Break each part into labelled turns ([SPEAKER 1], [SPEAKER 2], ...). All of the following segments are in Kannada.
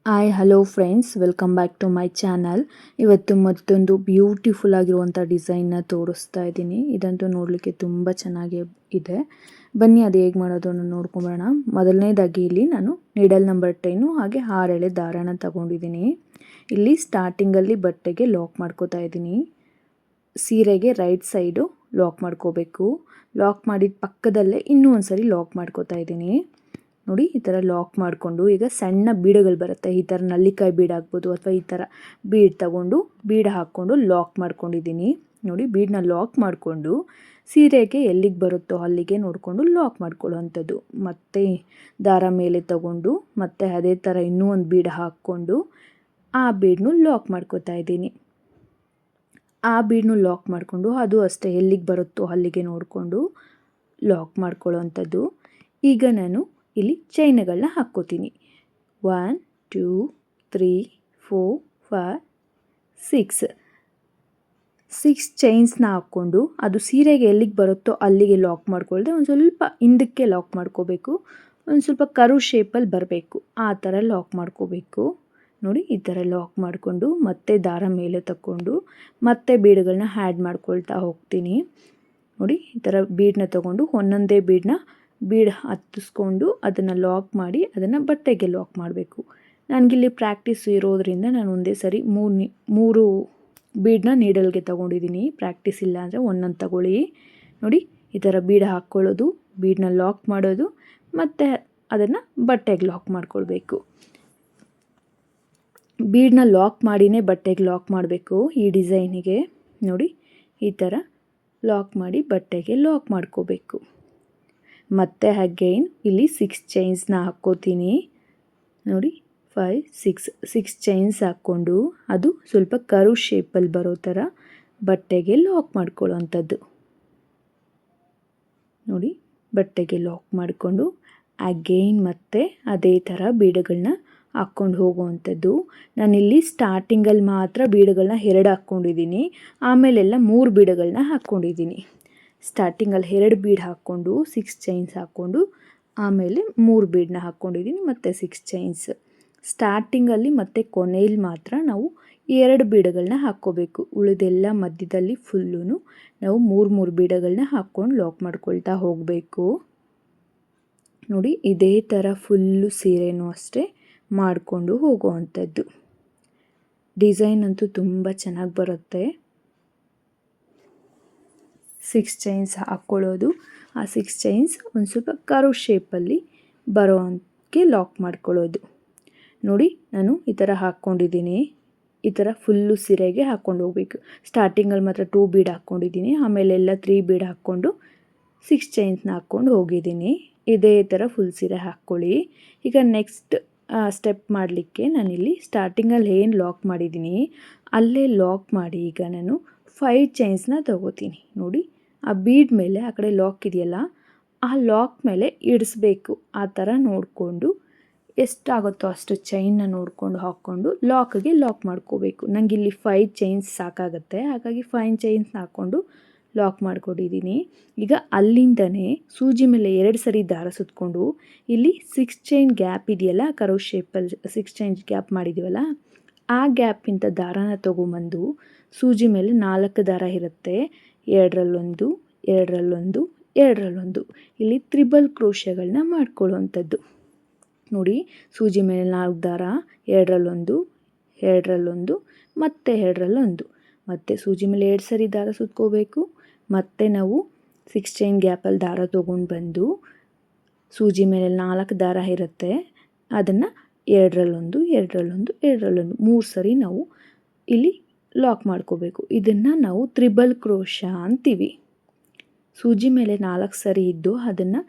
[SPEAKER 1] Hi hello friends, welcome back to my channel. ಇವತ್ತು ಮತ್ತೊಂದು ಬ್ಯೂಟಿಫುಲ್ ಆಗಿರುವಂಥ ಡಿಸೈನ್ನ ತೋರಿಸ್ತಾ ಇದ್ದೀನಿ. ಇದಂತೂ ನೋಡಲಿಕ್ಕೆ ತುಂಬ ಚೆನ್ನಾಗಿ ಇದೆ. ಬನ್ನಿ ಅದು ಹೇಗೆ ಮಾಡೋದನ್ನು ನೋಡ್ಕೊಂಬರೋಣ. ಮೊದಲನೇದಾಗಿ ಇಲ್ಲಿ ನಾನು ನೀಡಲ್ ನಂಬರ್ 10 ಹಾಗೆ 6 ಎಳೆ ದಾರಾನ ತಗೊಂಡಿದ್ದೀನಿ. ಇಲ್ಲಿ ಸ್ಟಾರ್ಟಿಂಗಲ್ಲಿ ಬಟ್ಟೆಗೆ ಲಾಕ್ ಮಾಡ್ಕೋತಾ ಇದ್ದೀನಿ. ಸೀರೆಗೆ ರೈಟ್ ಸೈಡು ಲಾಕ್ ಮಾಡ್ಕೋಬೇಕು. ಲಾಕ್ ಮಾಡಿದ ಪಕ್ಕದಲ್ಲೇ ಇನ್ನೂ ಒಂದ್ಸರಿ ಲಾಕ್ ಮಾಡ್ಕೋತಾ ಇದ್ದೀನಿ. ನೋಡಿ, ಈ ಥರ ಲಾಕ್ ಮಾಡಿಕೊಂಡು ಈಗ ಸಣ್ಣ ಬೀಡುಗಳು ಬರುತ್ತೆ. ಈ ಥರ ನಲ್ಲಿಕಾಯಿ ಬೀಡು ಆಗ್ಬೋದು ಅಥವಾ ಈ ಥರ ಬೀಡ್ ತಗೊಂಡು ಬೀಡು ಹಾಕ್ಕೊಂಡು ಲಾಕ್ ಮಾಡ್ಕೊಂಡಿದ್ದೀನಿ. ನೋಡಿ, ಬೀಡನ್ನ ಲಾಕ್ ಮಾಡಿಕೊಂಡು ಸೀರೆಗೆ ಎಲ್ಲಿಗೆ ಬರುತ್ತೋ ಅಲ್ಲಿಗೆ ನೋಡಿಕೊಂಡು ಲಾಕ್ ಮಾಡ್ಕೊಳ್ಳೋವಂಥದ್ದು. ಮತ್ತು ದಾರ ಮೇಲೆ ತಗೊಂಡು ಮತ್ತೆ ಅದೇ ಥರ ಇನ್ನೂ ಒಂದು ಬೀಡು ಹಾಕ್ಕೊಂಡು ಆ ಬೀಡನ್ನು ಲಾಕ್ ಮಾಡ್ಕೋತಾ ಇದ್ದೀನಿ. ಆ ಬೀಡನ್ನು ಲಾಕ್ ಮಾಡಿಕೊಂಡು ಅದು ಅಷ್ಟೇ ಎಲ್ಲಿಗೆ ಬರುತ್ತೋ ಅಲ್ಲಿಗೆ ನೋಡಿಕೊಂಡು ಲಾಕ್ ಮಾಡ್ಕೊಳ್ಳೋವಂಥದ್ದು. ಈಗ ನಾನು ಇಲ್ಲಿ ಚೈನ್ಗಳನ್ನ ಹಾಕ್ಕೋತೀನಿ. 1 2 3 4 5 6 ಚೈನ್ಸ್ನ ಹಾಕ್ಕೊಂಡು ಅದು ಸೀರೆಗೆ ಎಲ್ಲಿಗೆ ಬರುತ್ತೋ ಅಲ್ಲಿಗೆ ಲಾಕ್ ಮಾಡ್ಕೊಳ್ದೆ ಒಂದು ಸ್ವಲ್ಪ ಹಿಂದಕ್ಕೆ ಲಾಕ್ ಮಾಡ್ಕೋಬೇಕು. ಒಂದು ಸ್ವಲ್ಪ ಕರು ಶೇಪಲ್ಲಿ ಬರಬೇಕು, ಆ ಥರ ಲಾಕ್ ಮಾಡ್ಕೋಬೇಕು. ನೋಡಿ, ಈ ಥರ ಲಾಕ್ ಮಾಡಿಕೊಂಡು ಮತ್ತೆ ದಾರ ಮೇಲೆ ತಗೊಂಡು ಮತ್ತೆ ಬೀಡುಗಳನ್ನ ಆ್ಯಡ್ ಮಾಡ್ಕೊಳ್ತಾ ಹೋಗ್ತೀನಿ. ನೋಡಿ, ಈ ಥರ ಬೀಡನ್ನ ತಗೊಂಡು ಒಂದೊಂದೇ ಬೀಡ್ ಹತ್ತಿಸ್ಕೊಂಡು ಅದನ್ನು ಲಾಕ್ ಮಾಡಿ ಅದನ್ನು ಬಟ್ಟೆಗೆ ಲಾಕ್ ಮಾಡಬೇಕು. ನನಗಿಲ್ಲಿ ಪ್ರಾಕ್ಟೀಸ್ ಇರೋದರಿಂದ ನಾನು ಒಂದೇ ಸರಿ ಮೂರು ಬೀಡನ್ನ ನೀಡಲ್ಗೆ ತೊಗೊಂಡಿದ್ದೀನಿ. ಪ್ರಾಕ್ಟೀಸ್ ಇಲ್ಲ ಅಂದರೆ ಒಂದೊಂದು ತಗೊಳ್ಳಿ. ನೋಡಿ, ಈ ಥರ ಬೀಡ್ ಹಾಕ್ಕೊಳ್ಳೋದು, ಬೀಡನ್ನ ಲಾಕ್ ಮಾಡೋದು, ಮತ್ತು ಅದನ್ನು ಬಟ್ಟೆಗೆ ಲಾಕ್ ಮಾಡ್ಕೊಳ್ಬೇಕು. ಬೀಡನ್ನ ಲಾಕ್ ಮಾಡಿನೇ ಬಟ್ಟೆಗೆ ಲಾಕ್ ಮಾಡಬೇಕು. ಈ ಡಿಸೈನಿಗೆ ನೋಡಿ, ಈ ಥರ ಲಾಕ್ ಮಾಡಿ ಬಟ್ಟೆಗೆ ಲಾಕ್ ಮಾಡ್ಕೋಬೇಕು. ಮತ್ತು ಅಗೈನ್ ಇಲ್ಲಿ 6 ಚೈನ್ಸ್ನ ಹಾಕ್ಕೋತೀನಿ. ನೋಡಿ, 5 6 ಚೈನ್ಸ್ ಹಾಕ್ಕೊಂಡು ಅದು ಸ್ವಲ್ಪ ಕರು ಶೇಪಲ್ಲಿ ಬರೋ ಥರ ಬಟ್ಟೆಗೆ ಲಾಕ್ ಮಾಡ್ಕೊಳ್ಳೋವಂಥದ್ದು. ನೋಡಿ, ಬಟ್ಟೆಗೆ ಲಾಕ್ ಮಾಡಿಕೊಂಡು ಅಗೈನ್ ಮತ್ತೆ ಅದೇ ಥರ ಬೀಡುಗಳನ್ನ ಹಾಕ್ಕೊಂಡು ಹೋಗುವಂಥದ್ದು. ನಾನಿಲ್ಲಿ ಸ್ಟಾರ್ಟಿಂಗಲ್ಲಿ ಮಾತ್ರ ಬೀಡುಗಳನ್ನ 2 ಹಾಕ್ಕೊಂಡಿದ್ದೀನಿ, ಆಮೇಲೆಲ್ಲ 3 ಬೀಡುಗಳನ್ನ ಹಾಕ್ಕೊಂಡಿದ್ದೀನಿ. ಸ್ಟಾರ್ಟಿಂಗಲ್ಲಿ 2 ಬೀಡ್ ಹಾಕ್ಕೊಂಡು 6 ಚೈನ್ಸ್ ಹಾಕ್ಕೊಂಡು ಆಮೇಲೆ 3 ಬೀಡನ್ನ ಹಾಕ್ಕೊಂಡಿದ್ದೀನಿ, ಮತ್ತು 6 ಚೈನ್ಸ್. ಸ್ಟಾರ್ಟಿಂಗಲ್ಲಿ ಮತ್ತು ಕೊನೆಯಲ್ಲಿ ಮಾತ್ರ ನಾವು 2 ಬೀಡುಗಳನ್ನ ಹಾಕ್ಕೋಬೇಕು. ಉಳಿದೆಲ್ಲ ಮಧ್ಯದಲ್ಲಿ ಫುಲ್ಲೂ ನಾವು 3 ಬೀಡುಗಳನ್ನ ಹಾಕ್ಕೊಂಡು ಲಾಕ್ ಮಾಡ್ಕೊಳ್ತಾ ಹೋಗಬೇಕು. ನೋಡಿ, ಇದೇ ಥರ ಫುಲ್ಲು ಸೀರೆನೂ ಅಷ್ಟೇ ಮಾಡಿಕೊಂಡು ಹೋಗುವಂಥದ್ದು. ಡಿಸೈನ್ ಅಂತೂ ತುಂಬ ಚೆನ್ನಾಗಿ ಬರುತ್ತೆ. 6 ಚೈನ್ಸ್ ಹಾಕ್ಕೊಳ್ಳೋದು, ಆ 6 ಚೈನ್ಸ್ ಒಂದು ಸ್ವಲ್ಪ ಕರು ಶೇಪಲ್ಲಿ ಬರೋ ಹಂಗೆ ಲಾಕ್ ಮಾಡ್ಕೊಳ್ಳೋದು. ನೋಡಿ, ನಾನು ಈ ಥರ ಹಾಕ್ಕೊಂಡಿದ್ದೀನಿ. ಈ ಥರ ಫುಲ್ಲು ಸೀರೆಗೆ ಹಾಕ್ಕೊಂಡು ಹೋಗ್ಬೇಕು. ಸ್ಟಾರ್ಟಿಂಗಲ್ಲಿ ಮಾತ್ರ 2 ಬೀಡ್ ಹಾಕ್ಕೊಂಡಿದ್ದೀನಿ, ಆಮೇಲೆಲ್ಲ 3 ಬೀಡ್ ಹಾಕ್ಕೊಂಡು 6 ಚೈನ್ಸ್ನ ಹಾಕ್ಕೊಂಡು ಹೋಗಿದ್ದೀನಿ. ಇದೇ ಥರ ಫುಲ್ ಸೀರೆ ಹಾಕ್ಕೊಳ್ಳಿ. ಈಗ ನೆಕ್ಸ್ಟ್ ಸ್ಟೆಪ್ ಮಾಡಲಿಕ್ಕೆ ನಾನಿಲ್ಲಿ ಸ್ಟಾರ್ಟಿಂಗಲ್ಲಿ ಏನು ಲಾಕ್ ಮಾಡಿದ್ದೀನಿ ಅಲ್ಲೇ ಲಾಕ್ ಮಾಡಿ ಈಗ ನಾನು 5 ಚೈನ್ಸ್ನ ತಗೋತೀನಿ. ನೋಡಿ, ಆ ಬೀಡ್ ಮೇಲೆ ಆ ಕಡೆ ಲಾಕ್ ಇದೆಯಲ್ಲ, ಆ ಲಾಕ್ ಮೇಲೆ ಇಡಿಸ್ಬೇಕು. ಆ ಥರ ನೋಡಿಕೊಂಡು ಎಷ್ಟಾಗುತ್ತೋ ಅಷ್ಟು ಚೈನ್ನ ನೋಡಿಕೊಂಡು ಹಾಕ್ಕೊಂಡು ಲಾಕ್ಗೆ ಲಾಕ್ ಮಾಡ್ಕೋಬೇಕು. ನನಗಿಲ್ಲಿ 5 ಚೈನ್ಸ್ ಸಾಕಾಗುತ್ತೆ, ಹಾಗಾಗಿ 5 ಚೈನ್ಸ್ನ ಹಾಕ್ಕೊಂಡು ಲಾಕ್ ಮಾಡ್ಕೊಂಡಿದ್ದೀನಿ. ಈಗ ಅಲ್ಲಿಂದನೇ ಸೂಜಿ ಮೇಲೆ 2 ಸರಿ ದಾರ ಸುತ್ತಕೊಂಡು ಇಲ್ಲಿ 6 ಚೈನ್ ಗ್ಯಾಪ್ ಇದೆಯಲ್ಲ, ಕರೋ ಶೇಪಲ್ಲಿ 6 ಚೈನ್ ಗ್ಯಾಪ್ ಮಾಡಿದ್ದೀವಲ್ಲ, ಆ ಗ್ಯಾಪಿಂದ ದಾರಾನ ತೊಗೊಂಬಂದು ಸೂಜಿ ಮೇಲೆ 4 ದಾರ ಇರುತ್ತೆ, 2ರಲ್ಲೊಂದು 2ರಲ್ಲೊಂದು 2ರಲ್ಲೊಂದು, ಇಲ್ಲಿ ತ್ರಿಬಲ್ ಕ್ರೋಶೆಗಳನ್ನ ಮಾಡ್ಕೊಳ್ಳುವಂಥದ್ದು. ನೋಡಿ, ಸೂಜಿ ಮೇಲೆ 4 ದಾರ, 2ರಲ್ಲೊಂದು 2ರಲ್ಲೊಂದು ಮತ್ತು 2ರಲ್ಲೊಂದು, ಮತ್ತು ಸೂಜಿ ಮೇಲೆ 2 ಸರಿ ದಾರ ಸುತ್ಕೋಬೇಕು. ಮತ್ತು ನಾವು 6 ಚೈನ್ ಗ್ಯಾಪಲ್ಲಿ ದಾರ ತೊಗೊಂಡು ಬಂದು ಸೂಜಿ ಮೇಲೆ 4 ದಾರ ಇರುತ್ತೆ, ಅದನ್ನು 2ರಲ್ಲೊಂದು 2ರಲ್ಲೊಂದು 2ರಲ್ಲೊಂದು 3 ಸರಿ ನಾವು ಇಲ್ಲಿ ಲಾಕ್ ಮಾಡ್ಕೋಬೇಕು. ಇದನ್ನು ನಾವು ತ್ರಿಬಲ್ ಕ್ರೋಶ ಅಂತೀವಿ. ಸೂಜಿ ಮೇಲೆ 4 ಸರಿ ಇದ್ದು ಅದನ್ನು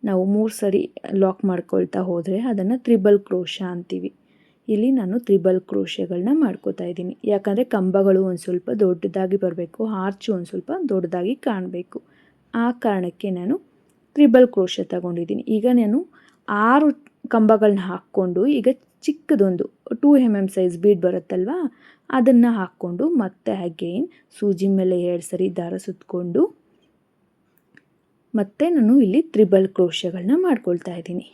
[SPEAKER 1] ನಾವು 3 ಸರಿ ಲಾಕ್ ಮಾಡ್ಕೊಳ್ತಾ ಹೋದರೆ ಅದನ್ನು ತ್ರಿಬಲ್ ಕ್ರೋಶ ಅಂತೀವಿ. ಇಲ್ಲಿ ನಾನು ತ್ರಿಬಲ್ ಕ್ರೋಶೆಗಳನ್ನ ಮಾಡ್ಕೋತಾ ಇದ್ದೀನಿ, ಯಾಕಂದರೆ ಕಂಬಗಳು ಒಂದು ಸ್ವಲ್ಪ ದೊಡ್ಡದಾಗಿ ಬರಬೇಕು, ಆರ್ಚು ಒಂದು ಸ್ವಲ್ಪ ದೊಡ್ಡದಾಗಿ ಕಾಣಬೇಕು. ಆ ಕಾರಣಕ್ಕೆ ನಾನು ತ್ರಿಬಲ್ ಕ್ರೋಶ ತಗೊಂಡಿದ್ದೀನಿ. ಈಗ ನಾನು 6 ಕಂಬಗಳನ್ನ ಹಾಕ್ಕೊಂಡು ಈಗ ಚಿಕ್ಕದೊಂದು 2 mm ಸೈಜ್ ಬೀಡ್ ಬರುತ್ತಲ್ವ, ಅದನ್ನು ಹಾಕ್ಕೊಂಡು ಮತ್ತೆ ಅಗೈನ್ ಸೂಜಿ ಮೇಲೆ 2 ಸರಿ ದಾರ ಸುತ್ತಕೊಂಡು ಮತ್ತು ನಾನು ಇಲ್ಲಿ ತ್ರಿಬಲ್ ಕ್ರೋಶೆಗಳನ್ನ ಮಾಡ್ಕೊಳ್ತಾ ಇದ್ದೀನಿ.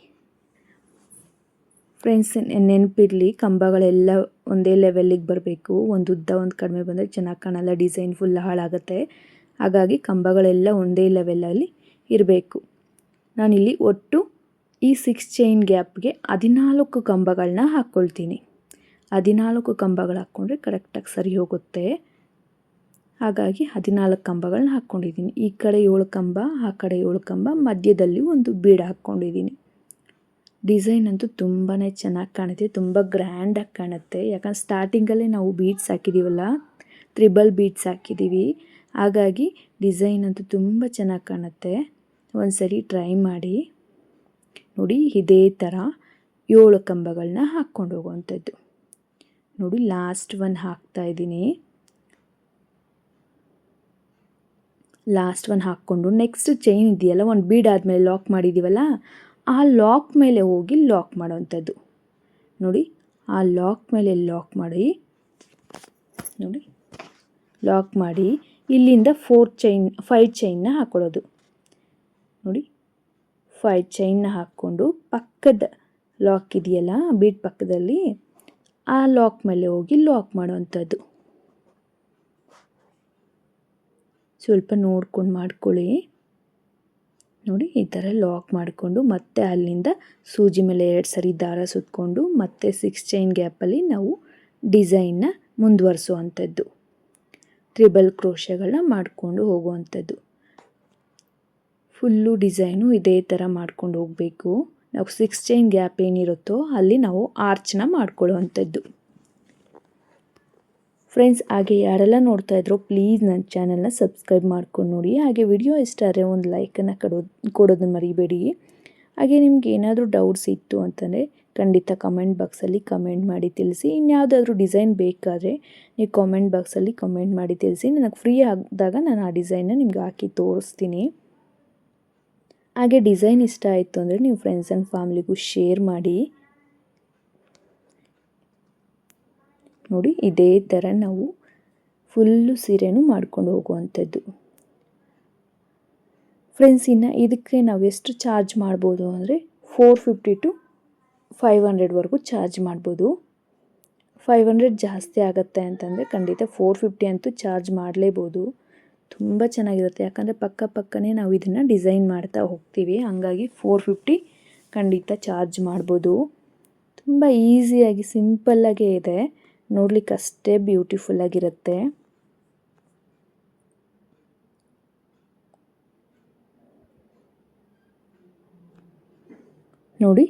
[SPEAKER 1] ಫ್ರೆಂಡ್ಸ್, ನೆನಪಿರಲಿ, ಕಂಬಗಳೆಲ್ಲ ಒಂದೇ ಲೆವೆಲ್ಲಿಗೆ ಬರಬೇಕು. ಒಂದು ಉದ್ದ ಒಂದು ಕಡಿಮೆ ಬಂದರೆ ಚೆನ್ನಾಗಿ ಕಾಣಲ್ಲ, ಡಿಸೈನ್ ಫುಲ್ ಹಾಳಾಗುತ್ತೆ. ಹಾಗಾಗಿ ಕಂಬಗಳೆಲ್ಲ ಒಂದೇ ಲೆವೆಲಲ್ಲಿ ಇರಬೇಕು. ನಾನಿಲ್ಲಿ ಒಟ್ಟು ಈ 6 ಚೈನ್ ಗ್ಯಾಪ್ಗೆ 14 ಕಂಬಗಳನ್ನ ಹಾಕ್ಕೊಳ್ತೀನಿ. 14 ಕಂಬಗಳು ಹಾಕ್ಕೊಂಡ್ರೆ ಕರೆಕ್ಟಾಗಿ ಸರಿ ಹೋಗುತ್ತೆ. ಹಾಗಾಗಿ 14 ಕಂಬಗಳನ್ನ ಹಾಕ್ಕೊಂಡಿದ್ದೀನಿ. ಈ ಕಡೆ 7 ಕಂಬ, ಆ ಕಡೆ 7 ಕಂಬ, ಮಧ್ಯದಲ್ಲಿ ಒಂದು ಬೀಡ್ ಹಾಕ್ಕೊಂಡಿದ್ದೀನಿ. ಡಿಸೈನ್ ಅಂತೂ ತುಂಬಾ ಚೆನ್ನಾಗಿ ಕಾಣುತ್ತೆ, ತುಂಬ ಗ್ರ್ಯಾಂಡಾಗಿ ಕಾಣುತ್ತೆ. ಯಾಕಂದ್ರೆ ಸ್ಟಾರ್ಟಿಂಗಲ್ಲೇ ನಾವು ಬೀಡ್ಸ್ ಹಾಕಿದ್ದೀವಲ್ಲ, ತ್ರಿಬಲ್ ಬೀಡ್ಸ್ ಹಾಕಿದ್ದೀವಿ. ಹಾಗಾಗಿ ಡಿಸೈನ್ ಅಂತೂ ತುಂಬ ಚೆನ್ನಾಗಿ ಕಾಣುತ್ತೆ. ಒಂದು ಸರಿ ಟ್ರೈ ಮಾಡಿ ನೋಡಿ. ಇದೇ ಥರ 7 ಕಂಬಗಳನ್ನ ಹಾಕ್ಕೊಂಡು ಹೋಗುವಂಥದ್ದು. ನೋಡಿ, ಲಾಸ್ಟ್ ಒನ್ ಹಾಕ್ತಾಯಿದ್ದೀನಿ. ಲಾಸ್ಟ್ ಒನ್ ಹಾಕ್ಕೊಂಡು ನೆಕ್ಸ್ಟ್ ಚೈನ್ ಇದೆಯಲ್ಲ, ಒಂದು ಬೀಡ್ ಆದಮೇಲೆ ಲಾಕ್ ಮಾಡಿದ್ದೀವಲ್ಲ, ಆ ಲಾಕ್ ಮೇಲೆ ಹೋಗಿ ಲಾಕ್ ಮಾಡೋವಂಥದ್ದು. ನೋಡಿ, ಆ ಲಾಕ್ ಮೇಲೆ ಲಾಕ್ ಮಾಡಿ, ನೋಡಿ ಲಾಕ್ ಮಾಡಿ ಇಲ್ಲಿಂದ 5 ಚೈನ್ನ ಹಾಕ್ಕೊಳ್ಳೋದು. ನೋಡಿ, 5 ಚೈನ್ನ ಹಾಕ್ಕೊಂಡು ಪಕ್ಕದ ಲಾಕ್ ಇದೆಯಲ್ಲ, ಬೀಡ್ ಪಕ್ಕದಲ್ಲಿ, ಆ ಲಾಕ್ ಮೇಲೆ ಹೋಗಿ ಲಾಕ್ ಮಾಡೋವಂಥದ್ದು. ಸ್ವಲ್ಪ ನೋಡ್ಕೊಂಡು ಮಾಡ್ಕೊಳ್ಳಿ. ನೋಡಿ, ಈ ಥರ ಲಾಕ್ ಮಾಡಿಕೊಂಡು ಮತ್ತೆ ಅಲ್ಲಿಂದ ಸೂಜಿ ಮೇಲೆ 2 ಸರಿ ದಾರ ಸುತ್ತಕೊಂಡು ಮತ್ತೆ 6 ಚೈನ್ ಗ್ಯಾಪಲ್ಲಿ ನಾವು ಡಿಸೈನ್ನ ಮುಂದುವರಿಸುವಂಥದ್ದು. ಟ್ರಿಬಲ್ ಕ್ರೋಶೆಗಳನ್ನ ಮಾಡಿಕೊಂಡು ಹೋಗುವಂಥದ್ದು. ಫುಲ್ಲು ಡಿಸೈನು ಇದೇ ಥರ ಮಾಡ್ಕೊಂಡು ಹೋಗಬೇಕು. ನಾವು 6 ಚೈನ್ ಗ್ಯಾಪ್ ಏನಿರುತ್ತೋ ಅಲ್ಲಿ ನಾವು ಆರ್ಚ್ನ ಮಾಡ್ಕೊಳ್ಳುವಂಥದ್ದು. ಫ್ರೆಂಡ್ಸ್, ಹಾಗೆ ಯಾರೆಲ್ಲ ನೋಡ್ತಾ ಇದ್ರೋ ಪ್ಲೀಸ್ ನನ್ನ ಚಾನಲ್ನ ಸಬ್ಸ್ಕ್ರೈಬ್ ಮಾಡ್ಕೊಂಡು ನೋಡಿ. ಹಾಗೆ ವಿಡಿಯೋ ಇಷ್ಟ ಆದರೆ ಒಂದು ಲೈಕನ್ನು ಕೊಡೋದನ್ನ ಮರಿಬೇಡಿ. ಹಾಗೆ ನಿಮ್ಗೆ ಏನಾದರೂ ಡೌಟ್ಸ್ ಇತ್ತು ಅಂತಂದರೆ ಖಂಡಿತ ಕಮೆಂಟ್ ಬಾಕ್ಸಲ್ಲಿ ಕಮೆಂಟ್ ಮಾಡಿ ತಿಳಿಸಿ. ಇನ್ಯಾವುದಾದ್ರೂ ಡಿಸೈನ್ ಬೇಕಾದರೆ ನೀವು ಕಾಮೆಂಟ್ ಬಾಕ್ಸಲ್ಲಿ ಕಮೆಂಟ್ ಮಾಡಿ ತಿಳಿಸಿ. ನನಗೆ ಫ್ರೀ ಆದಾಗ ನಾನು ಆ ಡಿಸೈನ್ನ ನಿಮ್ಗೆ ಹಾಕಿ ತೋರಿಸ್ತೀನಿ. ಹಾಗೆ ಡಿಸೈನ್ ಇಷ್ಟ ಆಯಿತು ಅಂದರೆ ನೀವು ಫ್ರೆಂಡ್ಸ್ ಆ್ಯಂಡ್ ಫ್ಯಾಮಿಲಿಗೂ ಶೇರ್ ಮಾಡಿ. ನೋಡಿ, ಇದೇ ಥರ ನಾವು ಫುಲ್ಲು ಸೀರೆನೂ ಮಾಡ್ಕೊಂಡು ಹೋಗುವಂಥದ್ದು. ಫ್ರೆಂಡ್ಸ್, ಇನ್ನು ಇದಕ್ಕೆ ನಾವು ಎಷ್ಟು ಚಾರ್ಜ್ ಮಾಡ್ಬೋದು ಅಂದರೆ 450 to 500ವರೆಗೂ ಚಾರ್ಜ್ ಮಾಡ್ಬೋದು. 500 ಜಾಸ್ತಿ ಆಗುತ್ತೆ ಅಂತಂದರೆ ಖಂಡಿತ 450 ಅಂತೂ ಚಾರ್ಜ್ ಮಾಡಲೇಬೋದು. ತುಂಬ ಚೆನ್ನಾಗಿರುತ್ತೆ, ಯಾಕಂದರೆ ಪಕ್ಕನೇ ನಾವು ಇದನ್ನು ಡಿಸೈನ್ ಮಾಡ್ತಾ ಹೋಗ್ತೀವಿ. ಹಂಗಾಗಿ 450 ಖಂಡಿತ ಚಾರ್ಜ್ ಮಾಡ್ಬೋದು. ತುಂಬ ಈಸಿಯಾಗಿ ಸಿಂಪಲ್ಲಾಗೇ ಇದೆ, ನೋಡ್ಲಿಕ್ಕೆ ಅಷ್ಟೇ ಬ್ಯೂಟಿಫುಲ್ಲಾಗಿರುತ್ತೆ. ನೋಡಿ,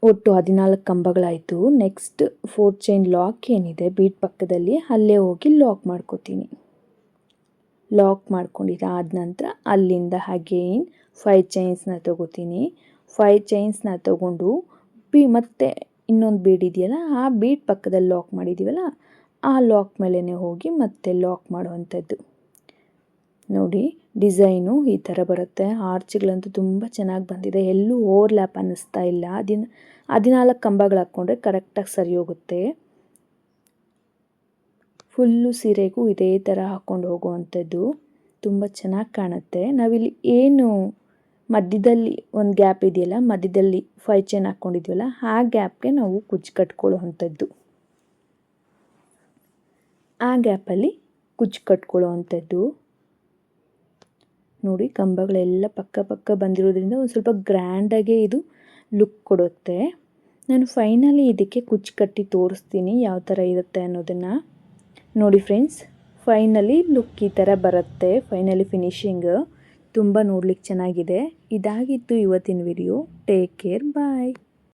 [SPEAKER 1] ಒಟ್ಟು 14 ಕಂಬಗಳಾಯಿತು. ನೆಕ್ಸ್ಟ್ 4 ಚೈನ್ ಲಾಕ್ ಏನಿದೆ ಬೀಡ್ ಪಕ್ಕದಲ್ಲಿ, ಅಲ್ಲೇ ಹೋಗಿ ಲಾಕ್ ಮಾಡ್ಕೋತೀನಿ. ಲಾಕ್ ಮಾಡ್ಕೊಂಡಿದ್ದಾದ ನಂತರ ಅಲ್ಲಿಂದ ಅಗೇನ್ 5 ಚೈನ್ಸ್ನ ತೊಗೋತೀನಿ. 5 ಚೈನ್ಸ್ನ ತೊಗೊಂಡು ಮತ್ತೆ ಇನ್ನೊಂದು ಬೀಡ್ ಇದೆಯಲ್ಲ, ಆ ಬೀಡ್ ಪಕ್ಕದಲ್ಲಿ ಲಾಕ್ ಮಾಡಿದ್ದೀವಲ್ಲ, ಆ ಲಾಕ್ ಮೇಲೇ ಹೋಗಿ ಮತ್ತೆ ಲಾಕ್ ಮಾಡುವಂಥದ್ದು. ನೋಡಿ, ಡಿಸೈನು ಈ ಥರ ಬರುತ್ತೆ. ಆರ್ಚ್ಗಳಂತೂ ತುಂಬ ಚೆನ್ನಾಗಿ ಬಂದಿದೆ, ಎಲ್ಲೂ ಓವರ್ಲ್ಯಾಪ್ ಅನ್ನಿಸ್ತಾ ಇಲ್ಲ. 14 ಕಂಬಗಳು ಹಾಕ್ಕೊಂಡ್ರೆ ಕರೆಕ್ಟಾಗಿ ಸರಿ ಹೋಗುತ್ತೆ. ಫುಲ್ಲು ಸೀರೆಗೂ ಇದೇ ಥರ ಹಾಕ್ಕೊಂಡು ಹೋಗುವಂಥದ್ದು. ತುಂಬ ಚೆನ್ನಾಗಿ ಕಾಣುತ್ತೆ. ನಾವಿಲ್ಲಿ ಏನು ಮಧ್ಯದಲ್ಲಿ ಒಂದು ಗ್ಯಾಪ್ ಇದೆಯಲ್ಲ, ಮಧ್ಯದಲ್ಲಿ 5 ಚೈನ್ ಹಾಕ್ಕೊಂಡಿದ್ವಲ್ಲ, ಆ ಗ್ಯಾಪ್ಗೆ ನಾವು ಕುಚ್ಚು ಕಟ್ಕೊಳ್ಳುವಂಥದ್ದು. ಆ ಗ್ಯಾಪಲ್ಲಿ ಕುಚ್ಚು ಕಟ್ಕೊಳ್ಳುವಂಥದ್ದು. ನೋಡಿ, ಕಂಬಗಳೆಲ್ಲ ಪಕ್ಕ ಬಂದಿರೋದ್ರಿಂದ ಒಂದು ಸ್ವಲ್ಪ ಗ್ರ್ಯಾಂಡಾಗೆ ಇದು ಲುಕ್ ಕೊಡುತ್ತೆ. ನಾನು ಫೈನಲಿ ಇದಕ್ಕೆ ಕುಚ್ಚು ಕಟ್ಟಿ ತೋರಿಸ್ತೀನಿ ಯಾವ ಥರ ಇರುತ್ತೆ ಅನ್ನೋದನ್ನು. ನೋಡಿ ಫ್ರೆಂಡ್ಸ್, ಫೈನಲಿ ಲುಕ್ ಈ ಥರ ಬರುತ್ತೆ. ಫೈನಲಿ ಫಿನಿಶಿಂಗ್ ತುಂಬ ನೋಡ್ಲಿಕ್ಕೆ ಚೆನ್ನಾಗಿದೆ. ಇದಾಗಿತ್ತು ಇವತ್ತಿನ ವಿಡಿಯೋ. ಟೇಕ್ ಕೇರ್, ಬಾಯ್.